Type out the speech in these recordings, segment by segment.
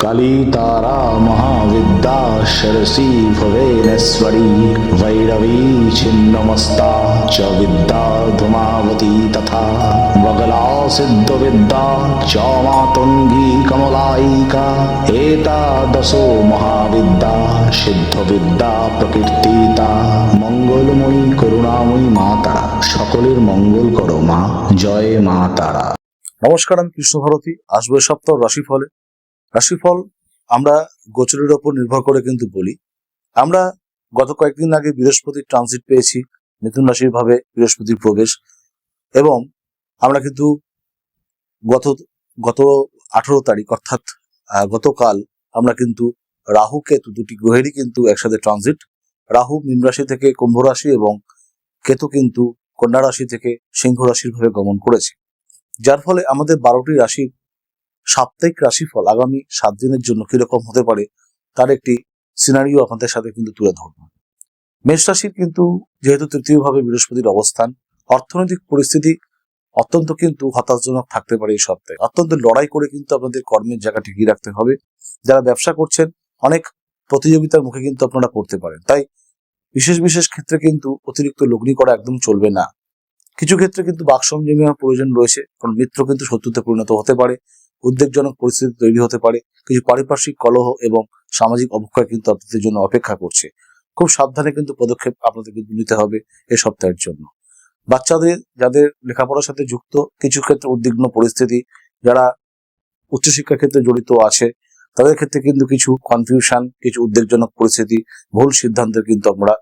काली तारा महाविद्या शरसी भुवनेश्वरी भैरवी छिन्नमस्ता च विद्या धूमावती तथा वगला सिद्धविद्या च मातंगी कमलायिका एतादशो महाविद्या सिद्धविद्या प्रकीर्तिता मंगलमयी करुणामयी মা তারা সকলের মঙ্গল করো মা জয় মা তারা। নমস্কার, আমি কৃষ্ণ ভারতী। আসবে সপ্তাহ রাশিফলে। রাশিফল আমরা গোচরের ওপর নির্ভর করে কিন্তু বলি। আমরা গত কয়েকদিন আগে বৃহস্পতির ট্রানজিট পেয়েছি, মিথুন রাশির ভাবে বৃহস্পতির প্রবেশ, এবং আমরা কিন্তু গত 18 তারিখ অর্থাৎ গতকাল আমরা কিন্তু রাহু কেতু দুটি গ্রহেরই কিন্তু একসাথে ট্রানজিট। রাহু মীন রাশি থেকে কুম্ভ রাশি এবং কেতু কিন্তু কন্যা রাশি থেকে সিংহ রাশির ভাবে গমন করেছে, যার ফলে আমাদের 12টি রাশির সাপ্তাহিক রাশিফল আগামী 7 দিনের জন্য কিরকম হতে পারে তার একটি সিনারিও আপনাদের সাথে কিন্তু তুলে ধরব। মেষ রাশির কিন্তু যেহেতু তৃতীয় ভাবে বৃহস্পতির অবস্থান, অর্থনৈতিক পরিস্থিতি অত্যন্ত কিন্তু হতাশজনক থাকতে পারে। এই সপ্তাহে অত্যন্ত লড়াই করে কিন্তু আপনাদের কর্মের জায়গা টিকিয়ে রাখতে হবে। যারা ব্যবসা করছেন অনেক প্রতিযোগিতার মুখে কিন্তু আপনারা পড়তে পারেন, তাই বিশেষ বিশেষ ক্ষেত্রে কিন্তু অতিরিক্ত লগ্নি করা একদম চলবে না। কিছু ক্ষেত্রে কিন্তু বাক সংযমের প্রয়োজন রয়েছে, কারণ মিত্র কিন্তু শত্রুতে পরিণত হতে পারে, উদ্বেগজনক পরিস্থিতি তৈরি হতে পারে, কিছু পারিপার্শ্বিক কলহ এবং সামাজিক অবক্ষয় কিন্তু আপনাদের জন্য অপেক্ষা করছে। খুব সাবধানে কিন্তু পদক্ষেপ আপনাদের কিন্তু নিতে হবে এই সপ্তাহের জন্য। বাচ্চাদের যাদের লেখাপড়ার সাথে যুক্ত, কিছু ক্ষেত্রে উদ্বিগ্ন পরিস্থিতি, যারা উচ্চশিক্ষার ক্ষেত্রে জড়িত আছে তাদের ক্ষেত্রে কিন্তু কিছু কনফিউশন, কিছু উদ্বেগজনক পরিস্থিতি, ভুল সিদ্ধান্তের কিন্তু আপনারা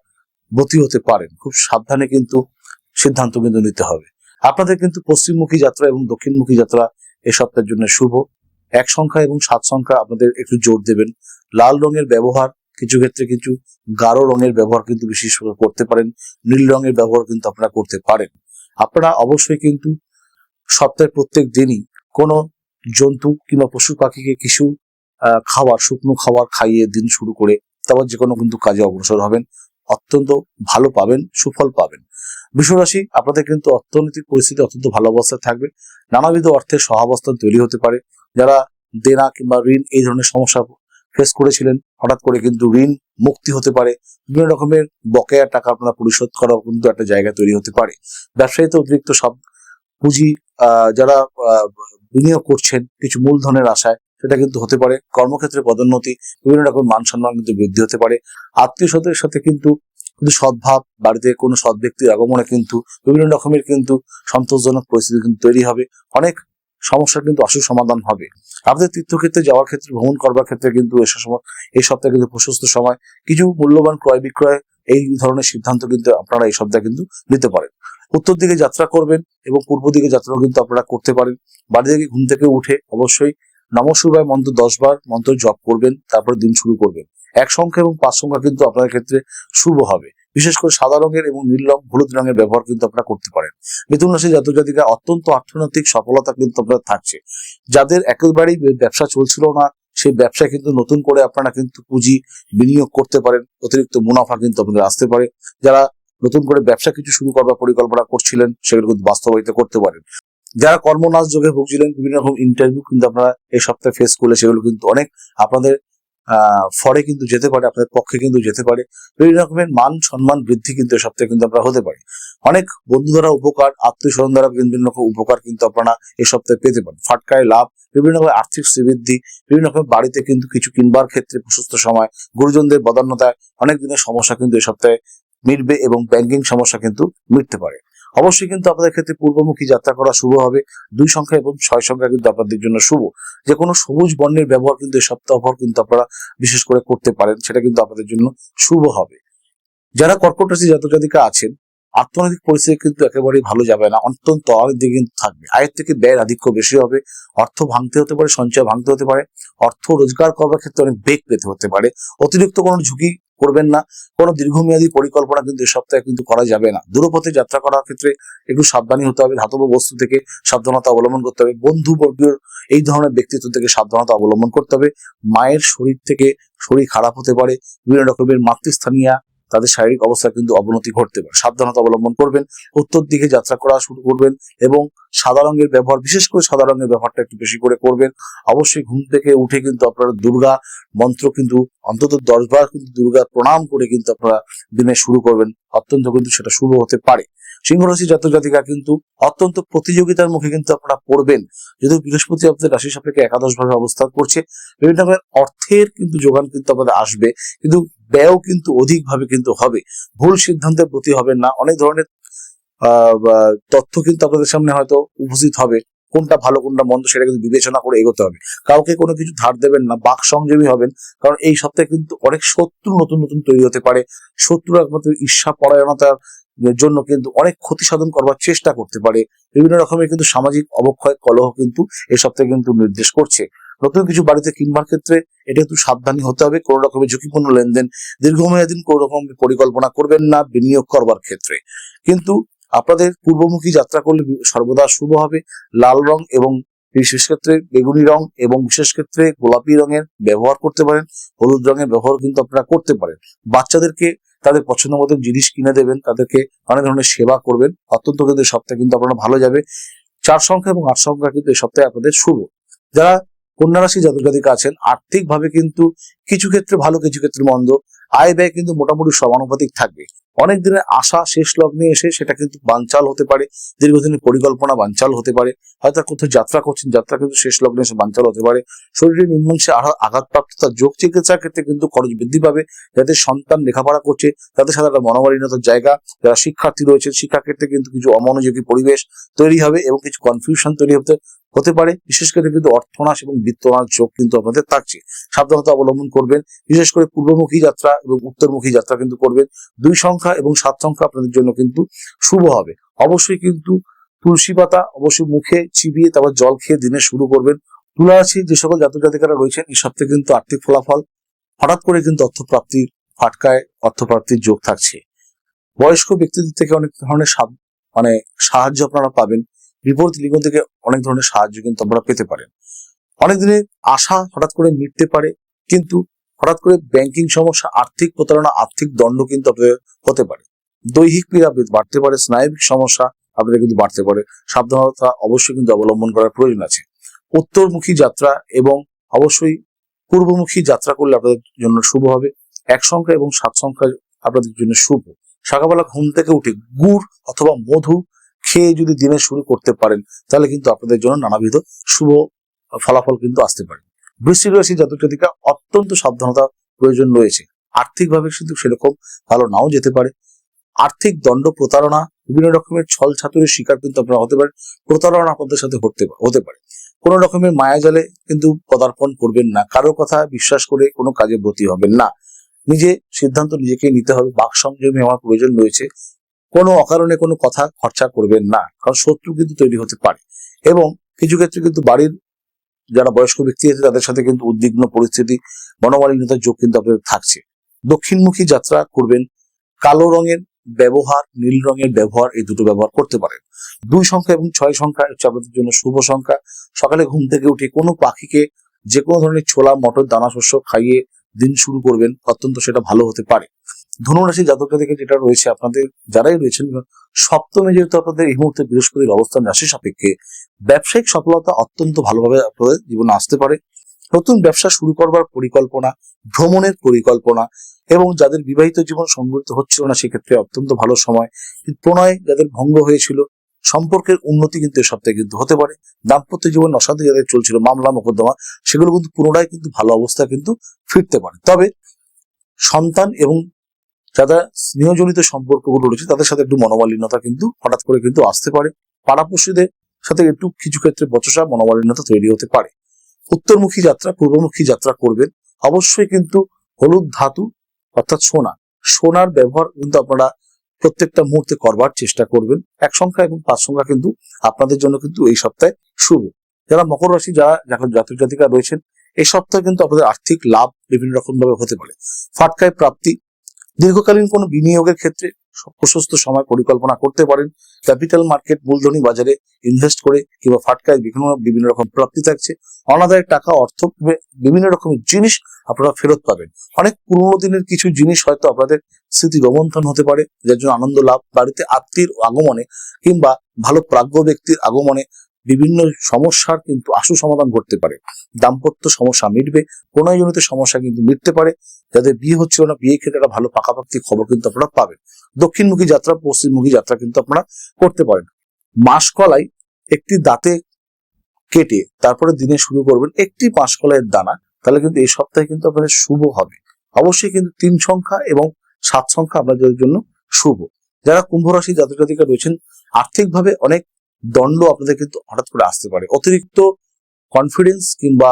বতী হতে পারেন। খুব সাবধানে কিন্তু সিদ্ধান্ত কিন্তু নিতে হবে। আপনাদের কিন্তু পশ্চিমমুখী যাত্রা এবং দক্ষিণমুখী যাত্রা এই সপ্তাহের জন্য শুভ। 1 সংখ্যা এবং 7 সংখ্যা আপনাদের একটু জোর দেবেন। লাল রঙের ব্যবহার, কিছু ক্ষেত্রে কিছু গাঢ় রঙের ব্যবহার কিন্তু বিশেষ করতে পারেন। নীল রঙের ব্যবহার কিন্তু আপনারা করতে পারেন। আপনারা অবশ্যই কিন্তু সপ্তাহের প্রত্যেক দিনই কোনো জন্তু কিংবা পশু পাখিকে কিছু শুকনো খাবার খাইয়ে দিন শুরু করে তারপর যে কোনো কিন্তু কাজে অগ্রসর হবেন, অত্যন্ত ভালো পাবেন, সুফল পাবেন। বৃষরাশি, আপনাদের কিন্তু অর্থনৈতিক পরিস্থিতি অত্যন্ত ভালো অবস্থায় থাকবে। নানাবিধ অর্থের সহাবস্থান তৈরি হতে পারে। যারা দেনা কিংবা ঋণ এই ধরনের সমস্যা ফেস করেছিলেন, হঠাৎ করে কিন্তু ঋণ মুক্তি হতে পারে। বিভিন্ন রকমের বকেয়া টাকা আপনারা পরিশোধ করা কিন্তু একটা জায়গা তৈরি হতে পারে। ব্যবসায়ীতে অতিরিক্ত সব পুঁজি যারা বিনিয়োগ করছেন কিছু মূলধনের আশায়, সেটা কিন্তু হতে পারে। কর্মক্ষেত্রে পদোন্নতি, বিভিন্ন রকম মান সম্মান কিন্তু বৃদ্ধি হতে পারে। আত্মীয় স্বজনের সাথে কিন্তু সদ্ভাব, বাড়িতে কোনো সৎ ব্যক্তির আগমনে কিন্তু বিভিন্ন রকমের কিন্তু সন্তোষজনক পরিস্থিতি কিন্তু তৈরি হবে। অনেক সমস্যার কিন্তু আশু সমাধান হবে। আপনাদের তীর্থক্ষেত্রে যাওয়ার ক্ষেত্রে, ভ্রমণ করবার ক্ষেত্রে কিন্তু এই সপ্তাহে কিন্তু প্রশস্ত সময়। কিছু মূল্যবান ক্রয় বিক্রয় এই ধরনের সিদ্ধান্ত কিন্তু আপনারা এই সপ্তাহে কিন্তু নিতে পারেন। উত্তর দিকে যাত্রা করবেন এবং পূর্ব দিকে যাত্রাও কিন্তু আপনারা করতে পারেন। বাড়ি থেকে ঘুম থেকে উঠে অবশ্যই নমঃ শিবায় মন্ত্র 10 বার মন্ত্র জপ করবেন, তারপরে দিন শুরু করবেন। 1 সংখ্যা এবং 5 সংখ্যা কিন্তু আপনাদের ক্ষেত্রে শুভ হবে। বিশেষ করে সাদা রঙের এবং নীল রং, হলুদ রঙের ব্যবহার কিন্তু আপনারা করতে পারেন। মিথুন রাশি জাতক জাতিকা অত্যন্ত অর্থনৈতিক সফলতা কিন্তু আপনারা থাকছে। যাদের একেবারেই ব্যবসা চলছিল না, সেই ব্যবসায় কিন্তু নতুন করে আপনারা কিন্তু পুঁজি বিনিয়োগ করতে পারেন। অতিরিক্ত মুনাফা কিন্তু আপনাদের আসতে পারে। যারা নতুন করে ব্যবসা কিছু শুরু করবার পরিকল্পনা করছিলেন, সেগুলো কিন্তু বাস্তবায়িত করতে পারেন। যারা কর্মনাশ যোগে ভুগছিলেন, বিভিন্ন রকম ইন্টারভিউ কিন্তু আপনারা এই সপ্তাহে ফেস করলে সেগুলো কিন্তু অনেক আপনাদের ফরে কিন্তু যেতে পারে, আপনাদের পক্ষে কিন্তু যেতে পারে। বিভিন্ন রকমের মান সম্মান বৃদ্ধি কিন্তু এই সপ্তাহে কিন্তু আপনারা হতে পারে। অনেক বন্ধু দ্বারা উপকার, আত্মীয় স্বজন দ্বারা বিভিন্ন রকম উপকার কিন্তু আপনারা এই সপ্তাহে পেতে পারেন। ফাটকায় লাভ, বিভিন্ন রকমের আর্থিক শ্রীবৃদ্ধি, বিভিন্ন রকমের বাড়িতে কিন্তু কিছু কিনবার ক্ষেত্রে প্রশস্ত সময়, গুরুজনদের বদান্যতায় অনেক দিনের সমস্যা কিন্তু এই সপ্তাহে মিটবে এবং ব্যাংকিং সমস্যা কিন্তু মিটতে পারে। অবশ্যই কিন্তু আপনাদের ক্ষেত্রে পূর্বমুখী যাত্রা করা শুভ হবে। 2 সংখ্যা এবং 6 সংখ্যা কিন্তু আপনাদের জন্য শুভ। যে কোনো সবুজ বর্ণের ব্যবহার কিন্তু এই সপ্তাহভর কিন্তু আপনারা বিশেষ করে করতে পারেন, সেটা কিন্তু আপনাদের জন্য শুভ হবে। যারা কর্কট রাশি জাতক জাতিকা আছেন, অর্থনৈতিক পরিস্থিতি কিন্তু একেবারেই ভালো যাবে না, অত্যন্ত তলানির দিকে কিন্তু থাকবে। আয়ের থেকে ব্যয়ের আধিক্য বেশি হবে। অর্থ ভাঙতে হতে পারে, সঞ্চয় ভাঙতে হতে পারে। অর্থ রোজগার করবার ক্ষেত্রে অনেক বেগ পেতে হতে পারে। অতিরিক্ত কোনো ঝুঁকি করবেন না। কোনো দীর্ঘমেয়াদী পরিকল্পনা কিন্তু এই সপ্তাহে কিন্তু করা যাবে না। দূরপথে যাত্রা করার ক্ষেত্রে একটু সাবধানী হতে হবে। ধাতব বস্তু থেকে সাবধানতা অবলম্বন করতে হবে। বন্ধু বর্গীয় এই ধরনের ব্যক্তিত্ব থেকে সাবধানতা অবলম্বন করতে হবে। মায়ের শরীর থেকে শরীর খারাপ হতে পারে। বিভিন্ন রকমের মাতৃস্থানীয় তাদের শারীরিক অবস্থা কিন্তু অবনতি ঘটতে পারে, সাবধানতা অবলম্বন করবেন। উত্তর দিকে যাত্রা করা শুরু করবেন এবং সাদা রঙের ব্যবহার, বিশেষ করে সাদা রঙের ব্যবহারটা একটু বেশি করে করবেন। অবশ্যই ঘুম থেকে উঠে কিন্তু আপনারা দুর্গা মন্ত্র কিন্তু অন্তত 10 বার কিন্তু দুর্গার প্রণাম করে কিন্তু আপনারা দিনে শুরু করবেন, অত্যন্ত কিন্তু সেটা শুভ হতে পারে। সিংহ রাশি জাতক জাতিকা কিন্তু অত্যন্ত প্রতিযোগিতার মুখে কিন্তু আপনারা পড়বেন, যদিও বৃহস্পতি আপনাদের রাশি সাপেক্ষে একাদশ ভাবে অবস্থান করছে। বিভিন্ন রকমের অর্থের কিন্তু যোগান কিন্তু আপনাদের আসবে, কিন্তু ব্যয় কিন্তু অধিকভাবে কিন্তু হবে। ভুল সিদ্ধান্তের প্রতি হবেন না। অনেক ধরনের তথ্য কিন্তু আপনাদের সামনে হয়তো উপস্থিত হবে, কোনটা ভালো কোনটা মন্দ সেটা কিন্তু বিবেচনা করে এগোতে হবে। কাউকে কোনো কিছু ধার দেবেন না, বাক সংযমী হবেন, কারণ এই সপ্তাহে কিন্তু অনেক শত্রু নতুন নতুন তৈরি হতে পারে। শত্রুরা একমাত্র ঈর্ষা পরায়ণতার জন্য কিন্তু অনেক ক্ষতি সাধন করবার চেষ্টা করতে পারে। বিভিন্ন রকমের কিন্তু সামাজিক অবক্ষয় কলহ কিন্তু এই সপ্তাহে কিন্তু নির্দেশ করছে। নতুন কিছু বাড়িতে কিনবার ক্ষেত্রে এটা একটু সাবধানী হতে হবে। কোনো রকমের ঝুঁকিপূর্ণ লেনদেন, দীর্ঘমেয়াদী কোনো রকম পরিকল্পনা করবেন না বিনিয়োগ করবার ক্ষেত্রে। কিন্তু আপনাদের পূর্বমুখী যাত্রা করলে সর্বদা শুভ হবে। লাল রং এবং বিশেষ ক্ষেত্রে বেগুনি রং এবং বিশেষ ক্ষেত্রে গোলাপি রঙের ব্যবহার করতে পারেন। হলুদ রঙের ব্যবহার কিন্তু আপনারা করতে পারেন। বাচ্চাদেরকে তাদের পছন্দ মতো জিনিস কিনে দেবেন, তাদেরকে অনেক ধরনের সেবা করবেন, অত্যন্ত কিন্তু এই সপ্তাহে কিন্তু আপনারা ভালো যাবে। 4 সংখ্যা এবং 8 সংখ্যা কিন্তু এই সপ্তাহে আপনাদের শুভ। যারা কন্যা রাশি জাতক জাতিকা আছেন, আর্থিক ভাবে কিন্তু কিছু ক্ষেত্রে ভালো, কিছু ক্ষেত্রে মন্দ। আয় ব্যয় কিন্তু মোটামুটি সমানুপাতিক থাকবে। অনেক দিনের আশা শেষ লগ্নে এসে সেটা কিন্তু বানচাল হতে পারে। দীর্ঘদিনের পরিকল্পনা বানচাল হতে পারে। হয়তো কোথাও যাত্রা করছেন, যাত্রা কিন্তু শেষ লগ্নে এসে বানচাল হতে পারে। শরীরে নিম্নাংশে আঘাতপ্রাপ্ততা, যোগ চিকিৎসার ক্ষেত্রে কিন্তু খরচ বৃদ্ধি পাবে। যাদের সন্তান লেখাপড়া করছে তাদের সাথে একটা মনোমালিন্যতার জায়গা। যারা শিক্ষার্থী রয়েছে শিক্ষাক্ষেত্রে কিন্তু কিছু অমনোযোগী পরিবেশ তৈরি হবে এবং কিছু কনফিউশন তৈরি হতে পারে। বিশেষ করে কিন্তু অর্থনাশ এবং বিত্তনাশ যোগ কিন্তু আপনাদের থাকছে। সাবধানতা অবলম্বন করবেন। বিশেষ করে পূর্বমুখী যাত্রা এবং উত্তরমুখী যাত্রা কিন্তু করবেন। 2 সংখ্যা এবং 7 সংখ্যা আপনাদের জন্য কিন্তু শুভ হবে। অবশ্যই কিন্তু তুলসী পাতা অবশ্যই মুখে চিবিয়ে তারপর জল খেয়ে দিনে শুরু করবেন। তুলা রাশি যে সকল জাতক জাতিকারা রয়েছেন এই সপ্তাহে কিন্তু আর্থিক ফলাফল হঠাৎ করে কিন্তু অর্থপ্রাপ্তির ফাটকায় অর্থপ্রাপ্তির যোগ থাকছে। বয়স্ক ব্যক্তিদের থেকে অনেক ধরনের সাহায্য আপনারা পাবেন। বিপরীত লিঙ্গ থেকে অনেক ধরনের সাহায্য কিন্তু আপনারা পেতে পারেন। অনেক দিনের আশা হঠাৎ করে মিটতে পারে, কিন্তু হঠাৎ করে ব্যাংকিং সমস্যা, আর্থিক প্রতারণা, আর্থিক দণ্ড কিন্তু আপনাদের হতে পারে। দৈহিক পীড়া বাড়তে পারে, স্নায়বিক সমস্যা আপনাদের কিন্তু বাড়তে পারে। সাবধানতা অবশ্যই কিন্তু অবলম্বন করার প্রয়োজন আছে। উত্তরমুখী যাত্রা এবং অবশ্যই পূর্বমুখী যাত্রা করলে আপনাদের জন্য শুভ হবে। 1 সংখ্যা এবং 7 সংখ্যা আপনাদের জন্য শুভ। সকালবেলা ঘুম থেকে উঠে গুড় অথবা মধু খেয়ে যদি দিনে শুরু করতে পারেন তাহলে কিন্তু আপনাদের জন্য নানাবিধ শুভ ফলাফল কিন্তু আসতে পারে। বৃশ্চিক রাশি জাতক জাতিকা অত্যন্ত সাবধানতা প্রয়োজন রয়েছে। আর্থিকভাবে কিন্তু সেরকম ভালো নাও যেতে পারে। আর্থিক দণ্ড, প্রতারণা, বিভিন্ন রকমের ছল ছাতুরের শিকার কিন্তু আপনারা হতে পারেন। প্রতারণা আপনাদের সাথে হতে পারে। কোনো রকমের মায়াজালে কিন্তু পদার্পণ করবেন না। কারো কথা বিশ্বাস করে কোনো কাজে ব্রতী হবেন না। নিজে সিদ্ধান্ত নিজেকেই নিতে হবে। বাক সংযমী হওয়ার প্রয়োজন রয়েছে। কোনো অকারণে কোনো কথা খরচা করবেন না, কারণ শত্রু কিন্তু তৈরি হতে পারে। এবং কিছু ক্ষেত্রে কিন্তু বাড়ির যারা বয়স্ক ব্যক্তি আছে তাদের সাথে কিন্তু উদ্বিগ্ন পরিস্থিতি, মনোমালিন্যতার যোগ কিন্তু আপনাদের থাকছে। দক্ষিণমুখী যাত্রা করবেন। কালো রঙের ব্যবহার, নীল রঙের ব্যবহার, এই দুটো ব্যবহার করতে পারেন। 2 সংখ্যা এবং 6 সংখ্যা হচ্ছে আপনাদের জন্য শুভ সংখ্যা। সকালে ঘুম থেকে উঠে কোনো পাখিকে যে কোনো ধরনের ছোলা, মটর, দানা শস্য খাইয়ে দিন শুরু করবেন, অত্যন্ত সেটা ভালো হতে পারে। ধনুরাশি জাতক জাতিকা যেটা রয়েছে, আপনাদের যারাই রয়েছেন সপ্তমে যেহেতু আপনাদের এই মুহূর্তে বৃহস্পতির অবস্থান রাশি সাপেক্ষে, ব্যবসায়িক সফলতা অত্যন্ত ভালোভাবে আপনাদের জীবনে আসতে পারে। নতুন ব্যবসা শুরু করবার পরিকল্পনা, ভ্রমণের পরিকল্পনা এবং যাদের বিবাহিত জীবন সংগঠিত হচ্ছিল না সেক্ষেত্রে অত্যন্ত ভালো সময়। প্রণয় যাদের ভঙ্গ হয়েছিল, সম্পর্কের উন্নতি কিন্তু এ সপ্তাহে কিন্তু হতে পারে। দাম্পত্য জীবন অশান্তি যাদের চলছিল, মামলা মোকদ্দমা, সেগুলো কিন্তু পুনরায় কিন্তু ভালো অবস্থা কিন্তু ফিরতে পারে। তবে সন্তান এবং যারা স্নেহজনিত সম্পর্কগুলো রয়েছে তাদের সাথে একটু মনোমালিন্যতা কিন্তু হঠাৎ করে কিন্তু আসতে পারে। পাড়াপড়শিদের সাথে একটু কিছু ক্ষেত্রে বচসা, মনোমালিন্যতা তৈরি হতে পারে। উত্তরমুখী যাত্রা, পূর্বমুখী যাত্রা করবেন। অবশ্যই কিন্তু হলুদ ধাতু অর্থাৎ সোনার ব্যবহার কিন্তু আপনারা প্রত্যেকটা মুহূর্তে করবার চেষ্টা করবেন। 1 সংখ্যা এবং 5 সংখ্যা কিন্তু আপনাদের জন্য কিন্তু এই সপ্তাহে শুভ। যারা মকর রাশি যারা জাতক জাতিকা রয়েছেন এই সপ্তাহে কিন্তু আপনাদের আর্থিক লাভ বিভিন্ন রকম ভাবে হতে পারে। ফাটকায় প্রাপ্তি, দীর্ঘকালীন কোনো বিনিয়োগের ক্ষেত্রে প্রশস্ত সময় পরিকল্পনা করতে পারেন। ক্যাপিটাল মার্কেট মূলধনী বাজারে ইনভেস্ট করে কিংবা ফাটকায় বিভিন্ন রকম প্রাপ্তি থাকছে। অনাদায় টাকা, অর্থ, বিভিন্ন রকমের জিনিস আপনারা ফেরত পাবেন। অনেক পুরোনো দিনের কিছু জিনিস হয়তো আপনাদের স্মৃতি রোমন্থন হতে পারে, যার জন্য আনন্দ লাভ। বাড়িতে আত্মীয়ের আগমনে কিংবা ভালো প্রাজ্ঞ ব্যক্তির আগমনে বিভিন্ন সমস্যার কিন্তু আশু সমাধান ঘটতে পারে। দাম্পত্য সমস্যা মিটবে, প্রণয়জনিত সমস্যা কিন্তু মিটতে পারে। যাদের বিয়ে হচ্ছিল না, বিয়ে ক্ষেত্রে একটা ভালো পাকাপাকি খবর কিন্তু আপনারা পাবেন। দক্ষিণমুখী যাত্রা, পশ্চিমমুখী যাত্রা কিন্তু আপনারা করতে পারেন। মাসকলাই একটি দাঁতে কেটে তারপরে দিনে শুরু করবেন একটি মাসকলাইয়ের দানা, তাহলে কিন্তু এই সপ্তাহে কিন্তু আপনাদের শুভ হবে। অবশ্যই কিন্তু 3 সংখ্যা এবং 7 সংখ্যা আপনাদের জন্য শুভ। যারা কুম্ভ রাশি জাতক জাতিকা রয়েছেন, আর্থিকভাবে অনেক দণ্ড আপনাদের কিন্তু হঠাৎ করে আসতে পারে। অতিরিক্ত কনফিডেন্স কিংবা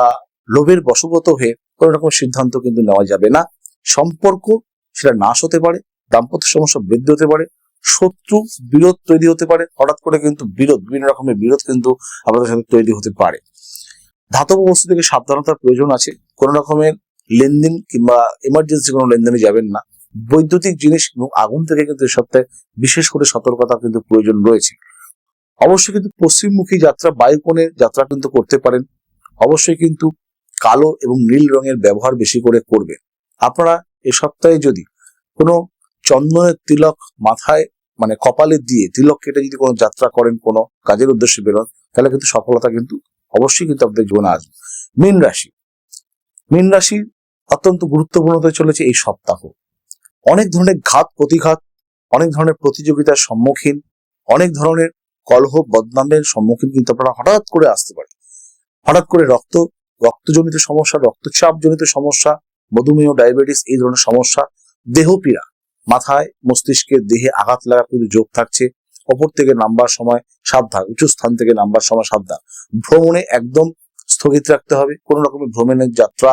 লোভের বশবর্ত হয়ে কোনো রকম সিদ্ধান্ত কিন্তু নেওয়া যাবে না। সম্পর্ক সেটা নাশ হতে পারে, দাম্পত্য সমস্যা বৃদ্ধি হতে পারে, শত্রু বিরোধ তৈরি হতে পারে। হঠাৎ করে কিন্তু বিভিন্ন রকমের বিরোধ কিন্তু আপনাদের সাথে তৈরি হতে পারে। ধাতব বস্তু থেকে সাবধানতার প্রয়োজন আছে। কোনো রকমের লেনদেন কিংবা এমার্জেন্সি কোনো লেনদেনে যাবেন না। বৈদ্যুতিক জিনিস এবং আগুন থেকে কিন্তু এই সপ্তাহে বিশেষ করে সতর্কতা কিন্তু প্রয়োজন রয়েছে। অবশ্যই কিন্তু পশ্চিমমুখী যাত্রা, বায়ুকোণের যাত্রা কিন্তু করতে পারেন। অবশ্যই কিন্তু কালো এবং নীল রঙের ব্যবহার বেশি করে করবেন। আপনারা এই সপ্তাহে যদি কোনো চন্দনের তিলক মাথায় মানে কপালে দিয়ে তিলক কেটে যদি কোনো যাত্রা করেন, কোনো কাজের উদ্দেশ্যে বেরোন, তাহলে কিন্তু সফলতা কিন্তু অবশ্যই কিন্তু আপনাদের জীবনে আসবে। মীন রাশি অত্যন্ত গুরুত্বপূর্ণ হতে চলেছে এই সপ্তাহ। অনেক ধরনের ঘাত প্রতিঘাত, অনেক ধরনের প্রতিযোগিতার সম্মুখীন, অনেক ধরনের কলহ বদনামের সম্মুখীন কিন্তু আপনারা হঠাৎ করে আসতে পারে। হঠাৎ করে রক্তজনিত সমস্যা, রক্তচাপ জনিত সমস্যা, মধুমেহ, ডায়াবেটিস, এই ধরনের সমস্যা, দেহপীড়া, মাথায় মস্তিষ্কে দেহে আঘাত লাগার কিন্তু যোগ থাকছে। ওপর থেকে নামবার সময় সাবধান, উঁচু স্থান থেকে নামবার সময় সাবধান। ভ্রমণে একদম স্থগিত রাখতে হবে। কোনো রকমের ভ্রমণের যাত্রা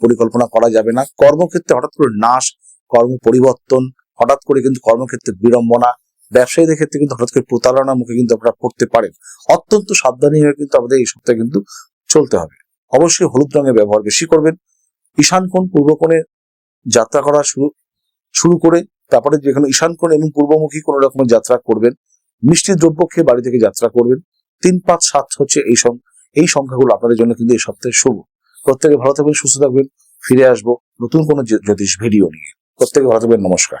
পরিকল্পনা করা যাবে না। কর্মক্ষেত্রে হঠাৎ করে নাশ, কর্ম পরিবর্তন, হঠাৎ করে কিন্তু কর্মক্ষেত্রে বিড়ম্বনা, ব্যবসায়ীদের ক্ষেত্রে কিন্তু হঠাৎ করে প্রতারণার মুখে কিন্তু আপনারা পড়তে পারেন। অত্যন্ত সাবধানী হয়ে কিন্তু আমাদের এই সপ্তাহে কিন্তু চলতে হবে। অবশ্যই হলুদ রঙের ব্যবহার বেশি করবেন। ঈশান কোণ পূর্ব কোণে যাত্রা করা শুরু করে তারপরে যেখানে ঈশান কোণ এবং পূর্বমুখী কোনো রকমের যাত্রা করবেন। মিষ্টি দ্রব্য খেয়ে বাড়ি থেকে যাত্রা করবেন। 3, 5, 7 হচ্ছে এই সংখ্যাগুলো আপনাদের জন্য কিন্তু এই সপ্তাহে শুভ। প্রত্যেকে ভালো থাকবেন, সুস্থ থাকবেন। ফিরে আসবো নতুন কোনো জ্যোতিষ ভিডিও নিয়ে। প্রত্যেকে ভালো থাকবেন। নমস্কার।